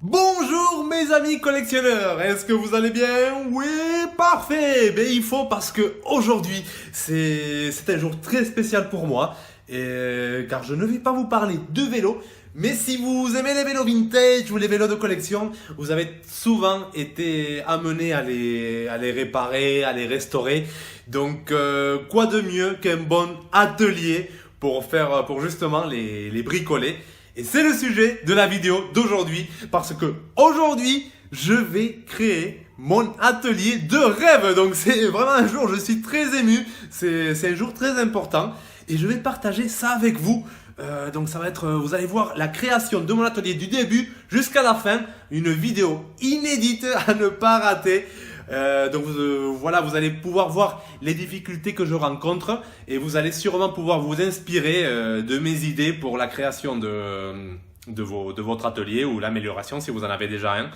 Bonjour mes amis collectionneurs, est-ce que vous allez bien? Oui, parfait. Ben il faut parce que aujourd'hui c'est un jour très spécial pour moi car je ne vais pas vous parler de vélo, mais si vous aimez les vélos vintage ou les vélos de collection, vous avez souvent été amené à les réparer, à les restaurer. Donc quoi de mieux qu'un bon atelier pour justement les bricoler. Et c'est le sujet de la vidéo d'aujourd'hui parce que aujourd'hui, je vais créer mon atelier de rêve. Donc c'est vraiment un jour, je suis très ému, c'est un jour très important et je vais partager ça avec vous. Donc ça va être, vous allez voir la création de mon atelier du début jusqu'à la fin, une vidéo inédite à ne pas rater. Voilà, vous allez pouvoir voir les difficultés que je rencontre et vous allez sûrement pouvoir vous inspirer de mes idées pour la création de votre atelier ou l'amélioration si vous en avez déjà un.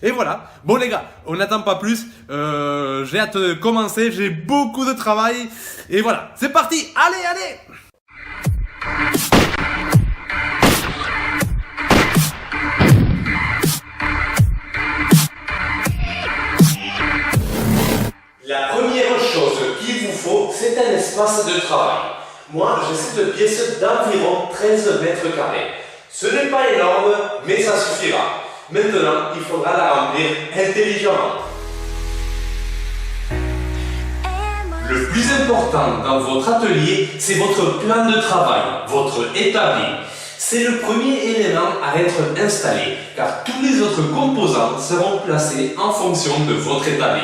Et voilà. Bon les gars, on n'attend pas plus. J'ai hâte de commencer, j'ai beaucoup de travail. Et voilà, c'est parti. Allez, allez. La première chose qu'il vous faut, c'est un espace de travail. Moi, j'ai cette pièce d'environ 13 mètres carrés. Ce n'est pas énorme, mais ça suffira. Maintenant, il faudra la remplir intelligemment. Le plus important dans votre atelier, c'est votre plan de travail, votre établi. C'est le premier élément à être installé, car tous les autres composants seront placés en fonction de votre établi.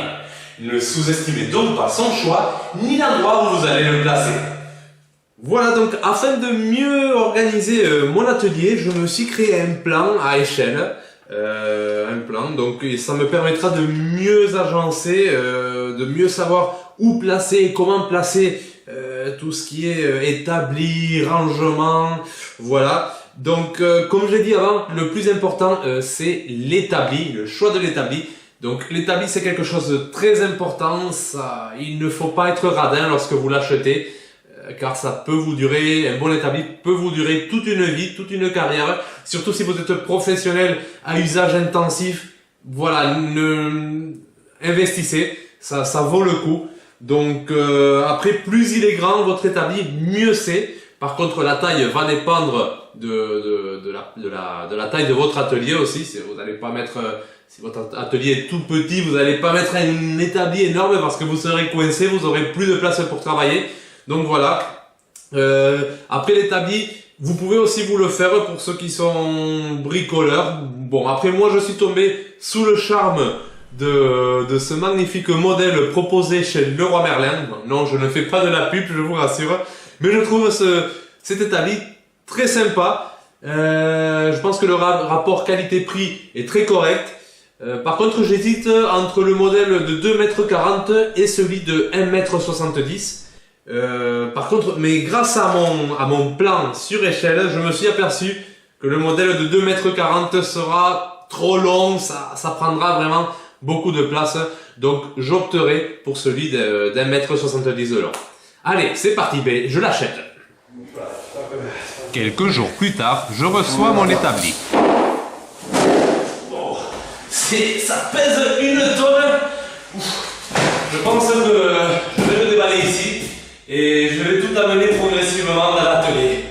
Ne sous-estimez donc pas son choix, ni l'endroit où vous allez le placer. Voilà, donc afin de mieux organiser mon atelier, je me suis créé un plan à échelle. Donc ça me permettra de mieux agencer, de mieux savoir où placer et comment placer tout ce qui est établi, rangement, voilà. Donc comme j'ai dit avant, le plus important c'est l'établi, le choix de l'établi. Donc l'établi c'est quelque chose de très important, il ne faut pas être radin lorsque vous l'achetez, car ça peut vous durer, un bon établi peut vous durer toute une vie, toute une carrière, surtout si vous êtes professionnel à usage intensif, voilà, investissez, ça vaut le coup. Donc après, plus il est grand votre établi, mieux c'est. Par contre, la taille va dépendre de la taille de votre atelier aussi. Vous n'allez pas mettre, si votre atelier est tout petit, vous n'allez pas mettre un établi énorme parce que vous serez coincé, vous aurez plus de place pour travailler. Donc voilà. Après l'établi, vous pouvez aussi vous le faire pour ceux qui sont bricoleurs. Bon, après moi je suis tombé sous le charme de ce magnifique modèle proposé chez Leroy Merlin. Non, je ne fais pas de la pub, je vous rassure. Mais je trouve cet établi très sympa. Je pense que le rapport qualité-prix est très correct. Par contre, j'hésite entre le modèle de 2,40 m et celui de 1,70 m. Par contre, mais grâce à mon plan sur échelle, je me suis aperçu que le modèle de 2,40 m sera trop long, ça prendra vraiment beaucoup de place. Donc, j'opterai pour celui d'1,70 m de long. Allez, c'est parti, je l'achète. Quelques jours plus tard, je reçois mon établi. Oh, ça pèse une tonne. Je pense que je vais le déballer ici et je vais tout amener progressivement dans l'atelier.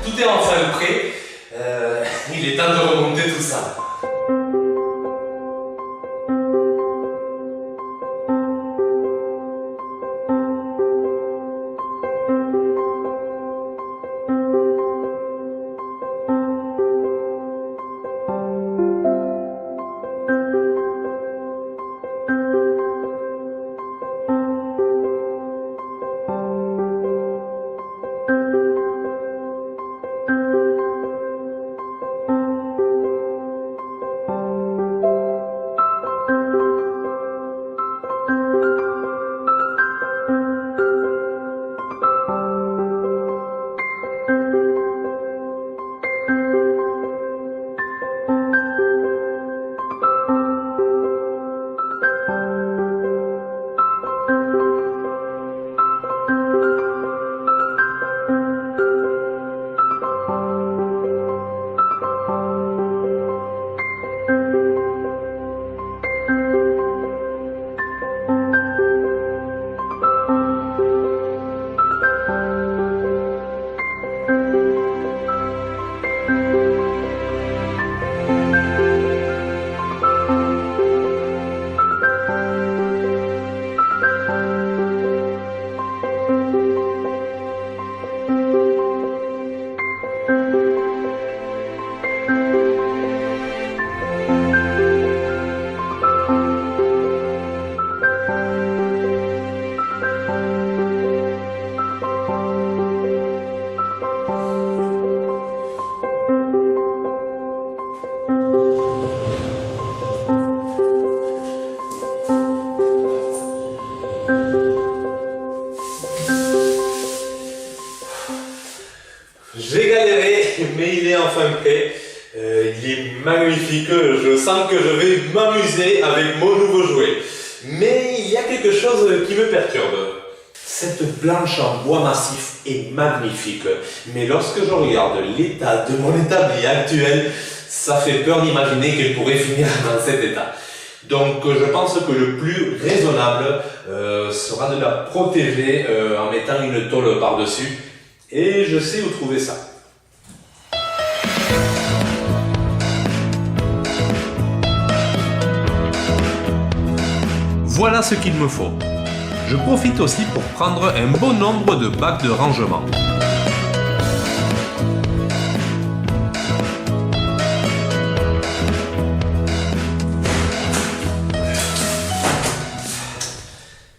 Tout est enfin prêt, il est temps de remonter tout ça. mais il est enfin prêt. Il est magnifique, je sens que je vais m'amuser avec mon nouveau jouet. Mais il y a quelque chose qui me perturbe. Cette planche en bois massif est magnifique, mais lorsque je regarde l'état de mon établi actuel, ça fait peur d'imaginer qu'elle pourrait finir dans cet état. Donc je pense que le plus raisonnable sera de la protéger en mettant une tôle par-dessus. Et je sais où trouver ça. Voilà ce qu'il me faut. Je profite aussi pour prendre un bon nombre de bacs de rangement.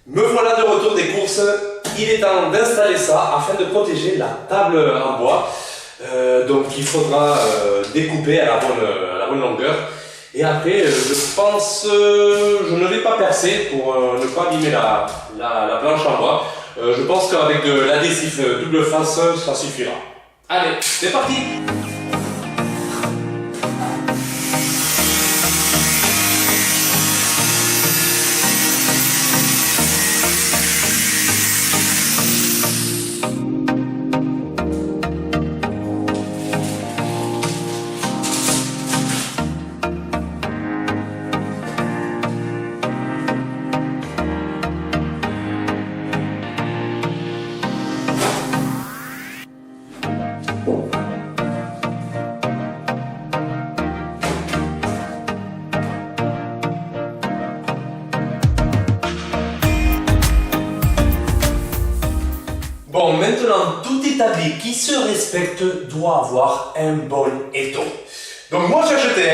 Me voilà de retour des courses. Il est temps d'installer ça afin de protéger la table en bois. Donc il faudra découper à la bonne longueur. Et après, je pense, je ne vais pas percer pour ne pas abîmer la planche en bois. Je pense qu'avec de l'adhésif double face, ça suffira. Allez, c'est parti! Bon, maintenant, tout établi qui se respecte doit avoir un bon étau. Donc moi j'ai acheté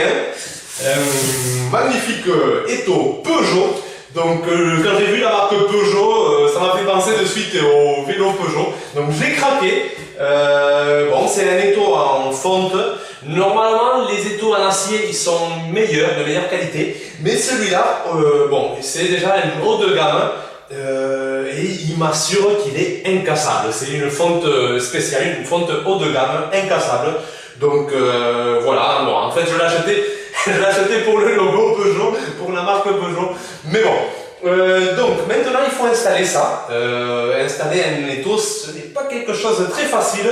un magnifique étau Peugeot. Donc quand j'ai vu la marque Peugeot, ça m'a fait penser de suite au vélo Peugeot. Donc j'ai craqué. Bon, c'est un étau en fonte. Normalement, les étaux en acier, ils sont meilleurs, de meilleure qualité. Mais celui-là, bon, c'est déjà un haut de gamme. Et il m'assure qu'il est incassable. C'est une fonte spéciale, une fonte haut de gamme, incassable. Donc voilà, bon, en fait je l'ai acheté pour le logo Peugeot, pour la marque Peugeot. Mais bon, donc maintenant il faut installer ça. Installer un étau, ce n'est pas quelque chose de très facile.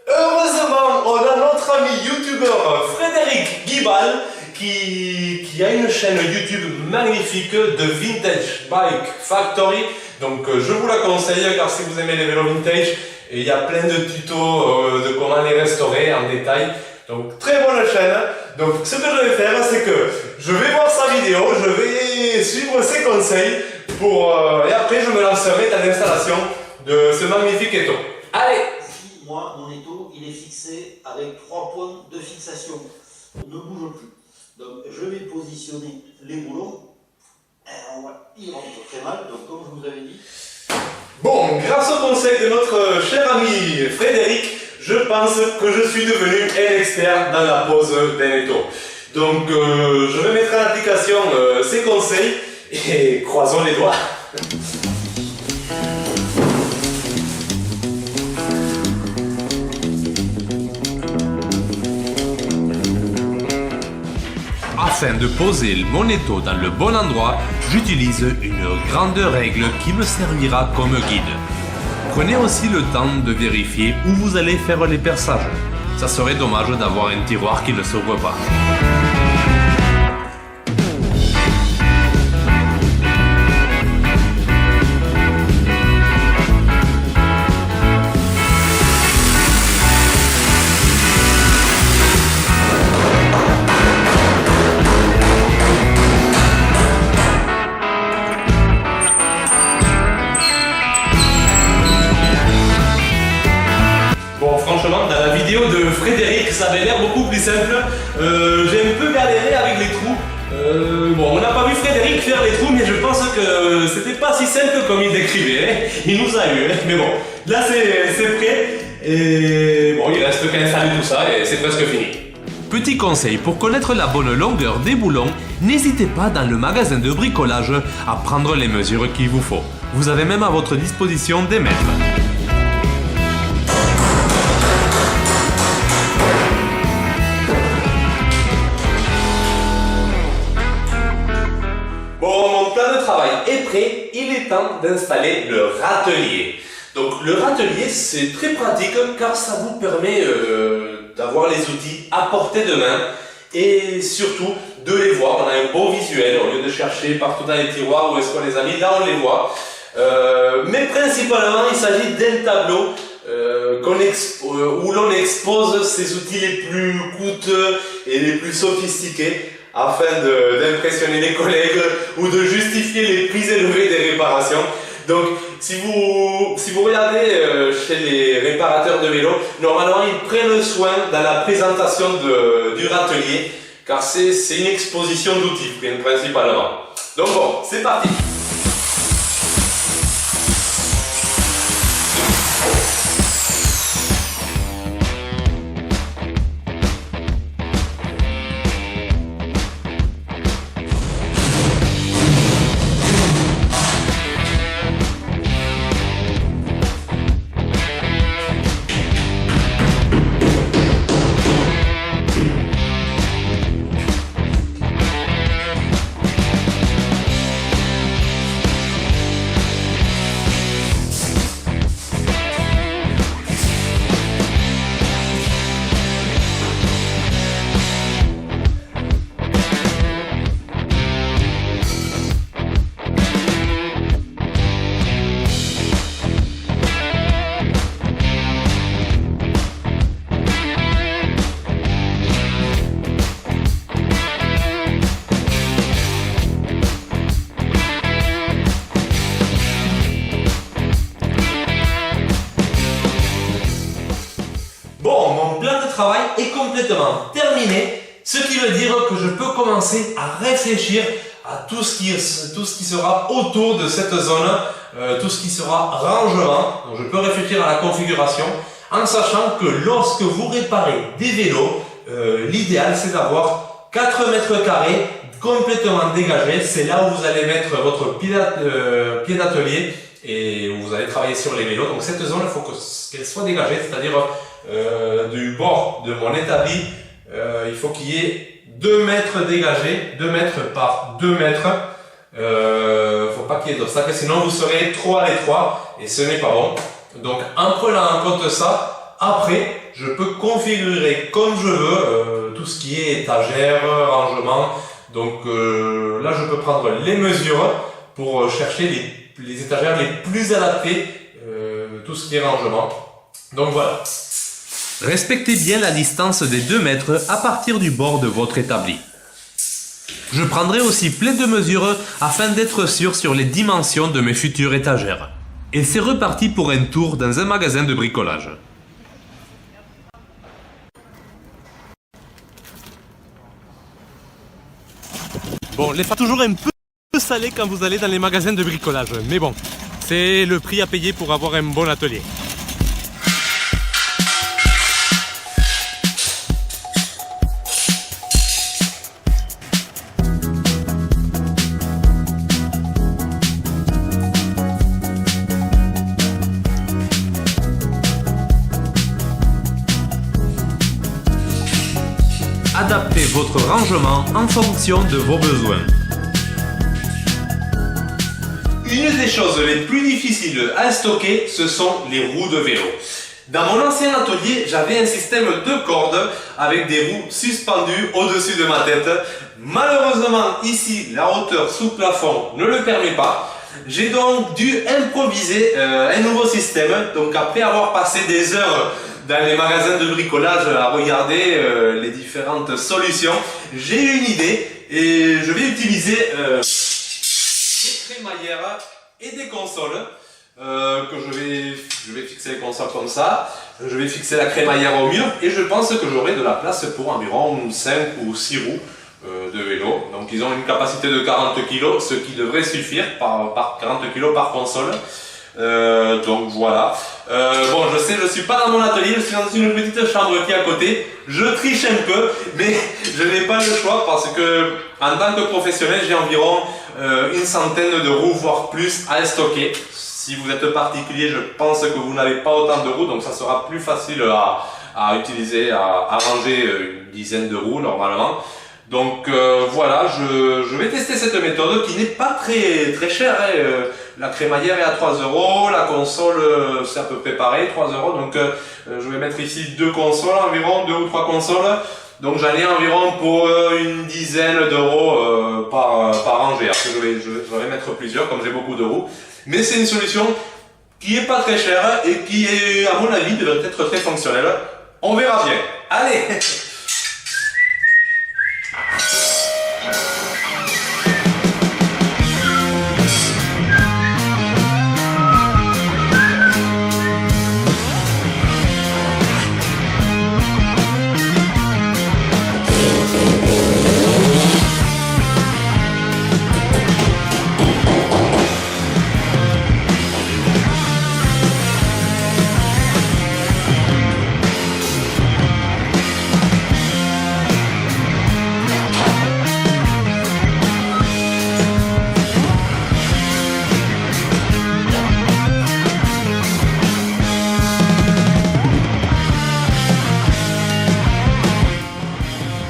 Heureusement, on a notre ami youtubeur Frédéric Guibal qui a une chaîne YouTube magnifique de Vintage Bike Factory. Donc je vous la conseille car si vous aimez les vélos vintage, il y a plein de tutos de comment les restaurer en détail. Donc très bonne chaîne. Donc ce que je vais faire, c'est que je vais voir sa vidéo, je vais suivre ses conseils et après je me lancerai dans l'installation de ce magnifique étau. Allez! Ici, moi, mon étau, il est fixé avec 3 points de fixation. On ne bouge plus. Donc je vais positionner les boulons. Il rentre très mal, donc comme je vous avais dit. Bon, grâce au conseil de notre cher ami Frédéric, je pense que je suis devenu un expert dans la pose d'un étau. Donc je vais mettre en application ces conseils et croisons les doigts. Afin de poser mon étau dans le bon endroit, j'utilise une grande règle qui me servira comme guide. Prenez aussi le temps de vérifier où vous allez faire les perçages. Ça serait dommage d'avoir un tiroir qui ne s'ouvre pas. Franchement, dans la vidéo de Frédéric, ça avait l'air beaucoup plus simple. J'ai un peu galéré avec les trous. Bon, on n'a pas vu Frédéric faire les trous, mais je pense que c'était pas si simple comme il décrivait. Hein. Il nous a eu, hein. Mais bon, là c'est prêt. Et bon, il reste qu'à installer tout ça et c'est presque fini. Petit conseil, pour connaître la bonne longueur des boulons, n'hésitez pas dans le magasin de bricolage à prendre les mesures qu'il vous faut. Vous avez même à votre disposition des mètres. est prêt, il est temps d'installer le râtelier. Donc le râtelier, c'est très pratique car ça vous permet d'avoir les outils à portée de main et surtout de les voir. On a un beau visuel au lieu de chercher partout dans les tiroirs où est-ce qu'on les a mis, là on les voit. Mais principalement il s'agit d'un tableau où l'on expose ces outils les plus coûteux et les plus sophistiqués afin d'impressionner les collègues ou de justifier les prix élevés des réparations. Donc si vous regardez chez les réparateurs de vélos, normalement ils prennent soin dans la présentation du râtelier car c'est une exposition d'outils principalement. Donc bon, c'est parti. Travail est complètement terminé, ce qui veut dire que je peux commencer à réfléchir à tout ce qui sera autour de cette zone, tout ce qui sera rangement. Donc je peux réfléchir à la configuration en sachant que lorsque vous réparez des vélos, l'idéal c'est d'avoir 4 mètres carrés complètement dégagés. C'est là où vous allez mettre votre pied d'atelier et où vous allez travailler sur les vélos. Donc cette zone, il faut qu'elle soit dégagée, c'est-à-dire du bord de mon établi, il faut qu'il y ait 2 mètres dégagés, 2 mètres par 2 mètres. Faut pas qu'il y ait d'obstacles, sinon vous serez trop à l'étroit et ce n'est pas bon. Donc en prenant en compte ça, après je peux configurer comme je veux tout ce qui est étagère, rangement. Donc là je peux prendre les mesures pour chercher les étagères les plus adaptées, tout ce qui est rangement. Donc voilà. Respectez bien la distance des 2 mètres à partir du bord de votre établi. Je prendrai aussi plein de mesures afin d'être sûr sur les dimensions de mes futures étagères. Et c'est reparti pour un tour dans un magasin de bricolage. Bon, les fêtes toujours un peu salés quand vous allez dans les magasins de bricolage, mais bon, c'est le prix à payer pour avoir un bon atelier. Adaptez votre rangement en fonction de vos besoins. Une des choses les plus difficiles à stocker, ce sont les roues de vélo. Dans mon ancien atelier, j'avais un système de cordes avec des roues suspendues au-dessus de ma tête. Malheureusement, ici, la hauteur sous plafond ne le permet pas. J'ai donc dû improviser un nouveau système. Donc après avoir passé des heures dans les magasins de bricolage à regarder les différentes solutions, j'ai eu une idée et je vais utiliser des crémaillères et des consoles. Je vais fixer les consoles comme ça, je vais fixer la crémaillère au mur et je pense que j'aurai de la place pour environ 5 ou 6 roues de vélo. Donc ils ont une capacité de 40 kg, ce qui devrait suffire par 40 kg par console. Donc voilà. Bon, je sais, je suis pas dans mon atelier, je suis dans une petite chambre qui est à côté. Je triche un peu, mais je n'ai pas le choix parce que en tant que professionnel, j'ai environ une centaine de roues, voire plus à stocker. Si vous êtes particulier, je pense que vous n'avez pas autant de roues, donc ça sera plus facile à utiliser, à ranger une dizaine de roues normalement. Donc voilà, je vais tester cette méthode qui n'est pas très chère. Hein. La crémaillère est à 3 €, la console c'est à peu près pareil, 3 €. Donc je vais mettre ici 2 consoles environ, 2 ou 3 consoles. Donc j'en ai environ pour une dizaine d'euros par rangée. Après je vais mettre plusieurs comme j'ai beaucoup de roues. Mais c'est une solution qui est pas très chère et qui est, à mon avis, devrait être très fonctionnelle. On verra bien. Allez!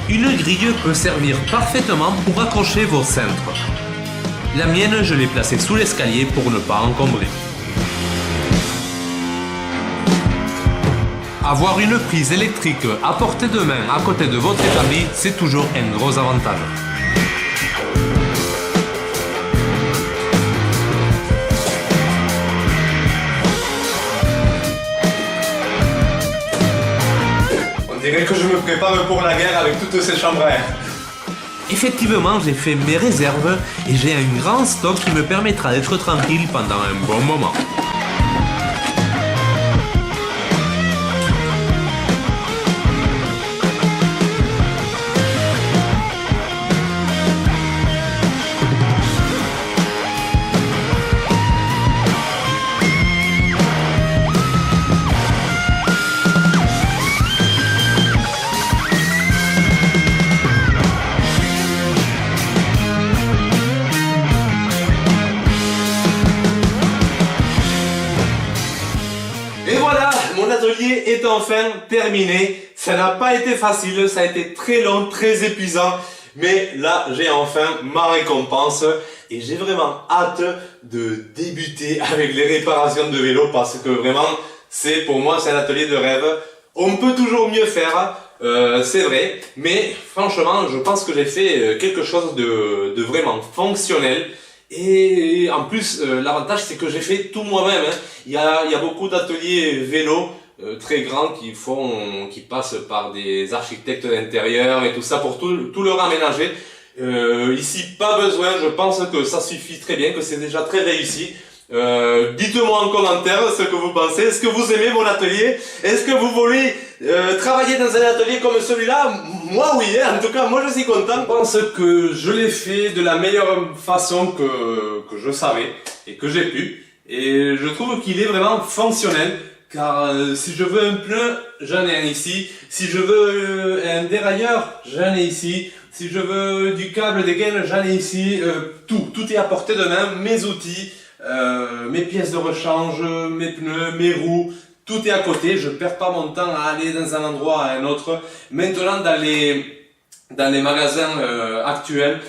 Une grille peut servir parfaitement pour accrocher vos cintres. La mienne, je l'ai placée sous l'escalier pour ne pas encombrer. Avoir une prise électrique à portée de main à côté de votre établi, c'est toujours un gros avantage. On dirait que je me prépare pour la guerre avec toutes ces chambres à air. Effectivement, j'ai fait mes réserves et j'ai un grand stock qui me permettra d'être tranquille pendant un bon moment. Mon atelier est enfin terminé. Ça n'a pas été facile, ça a été très long, très épuisant. Mais là, j'ai enfin ma récompense. Et j'ai vraiment hâte de débuter avec les réparations de vélo. Parce que vraiment, pour moi, c'est un atelier de rêve. On peut toujours mieux faire, c'est vrai. Mais franchement, je pense que j'ai fait quelque chose de vraiment fonctionnel. Et en plus, l'avantage c'est que j'ai fait tout moi-même. Hein. Il y a beaucoup d'ateliers vélo très grands qui passent par des architectes d'intérieur et tout ça pour tout leur aménager. Ici, pas besoin. Je pense que ça suffit très bien, que c'est déjà très réussi. Dites-moi en commentaire ce que vous pensez. Est-ce que vous aimez mon atelier? Est-ce que vous voulez travailler dans un atelier comme celui-là? Moi oui, hein. En tout cas moi je suis content. Je pense que je l'ai fait de la meilleure façon que je savais et que j'ai pu. Et je trouve qu'il est vraiment fonctionnel. Car si je veux un pneu, j'en ai un ici. Si je veux un dérailleur, j'en ai ici. Si je veux du câble, des gaines, j'en ai ici. Tout est à portée de main. Mes outils, mes pièces de rechange, mes pneus, mes roues, tout est à côté. Je perds pas mon temps à aller dans un endroit à un autre. Maintenant, dans les magasins actuels,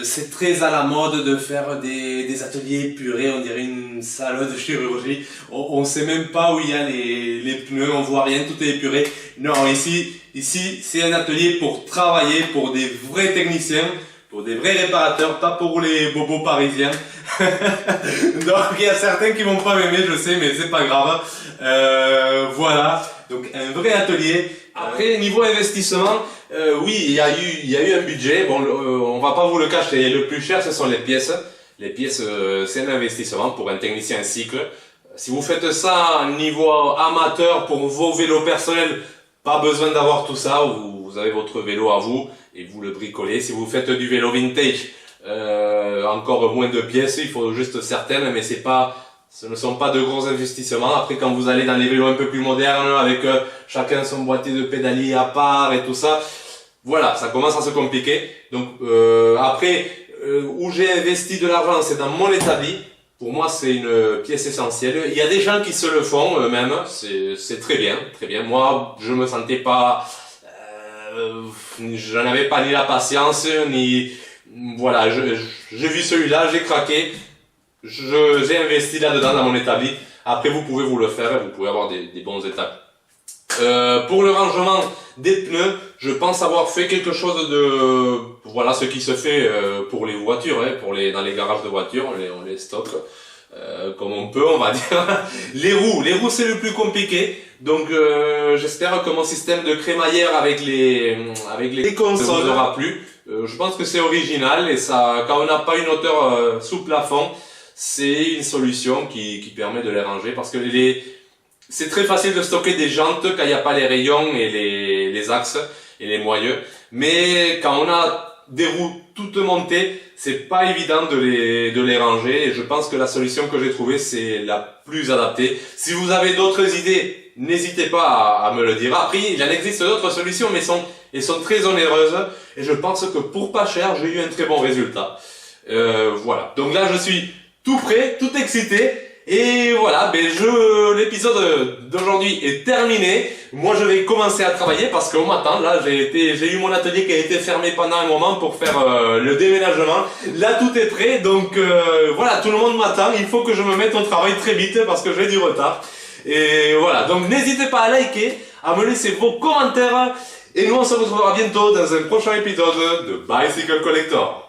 c'est très à la mode de faire des ateliers épurés, on dirait une salle de chirurgie. On sait même pas où il y a les pneus, on voit rien, tout est épuré. Non, ici c'est un atelier pour travailler, pour des vrais techniciens, pour des vrais réparateurs, pas pour les bobos parisiens. Donc il y a certains qui vont pas m'aimer, je sais, mais c'est pas grave. Voilà, donc un vrai atelier. Après niveau investissement, oui, il y a eu un budget. Bon, on va pas vous le cacher. Le plus cher, ce sont les pièces. Les pièces, c'est un investissement pour un technicien cycle. Si vous faites ça niveau amateur pour vos vélos personnels, pas besoin d'avoir tout ça. Vous avez votre vélo à vous et vous le bricolez. Si vous faites du vélo vintage, encore moins de pièces. Il faut juste certaines, mais ce ne sont pas de gros investissements. Après, quand vous allez dans les vélos un peu plus modernes, avec chacun son boîtier de pédalier à part et tout ça, voilà, ça commence à se compliquer. Donc après, où j'ai investi de l'argent, c'est dans mon établi. Pour moi, c'est une pièce essentielle. Il y a des gens qui se le font eux-mêmes, c'est très bien, très bien. Moi, je me sentais pas j'en avais pas ni la patience, ni... Voilà, j'ai vu celui-là, j'ai craqué, j'ai investi là-dedans dans mon établi. Après, vous pouvez vous le faire, vous pouvez avoir des bons établis. Pour le rangement des pneus, je pense avoir fait quelque chose de... Voilà ce qui se fait pour les voitures, hein, dans les garages de voitures, on les stocke comme on peut, on va dire. Les roues c'est le plus compliqué. Donc j'espère que mon système de crémaillère avec les consoles ne vous aura plu. Je pense que c'est original et ça, quand on n'a pas une hauteur sous plafond, c'est une solution qui permet de les ranger parce que c'est très facile de stocker des jantes quand il n'y a pas les rayons et les axes et les moyeux. Mais quand on a des roues toutes montées, c'est pas évident de les ranger. Et je pense que la solution que j'ai trouvée, c'est la plus adaptée. Si vous avez d'autres idées, n'hésitez pas à me le dire. Après, il en existe d'autres solutions, mais elles sont très onéreuses. Et je pense que pour pas cher, j'ai eu un très bon résultat. Voilà. Donc là, je suis tout prêt, tout excité. Et voilà, l'épisode d'aujourd'hui est terminé. Moi, je vais commencer à travailler parce qu'on m'attend. Là, j'ai eu mon atelier qui a été fermé pendant un moment pour faire le déménagement. Là, tout est prêt. Donc voilà, tout le monde m'attend. Il faut que je me mette au travail très vite parce que j'ai du retard. Et voilà, donc n'hésitez pas à liker, à me laisser vos commentaires. Et nous, on se retrouvera bientôt dans un prochain épisode de Bicycle Collector.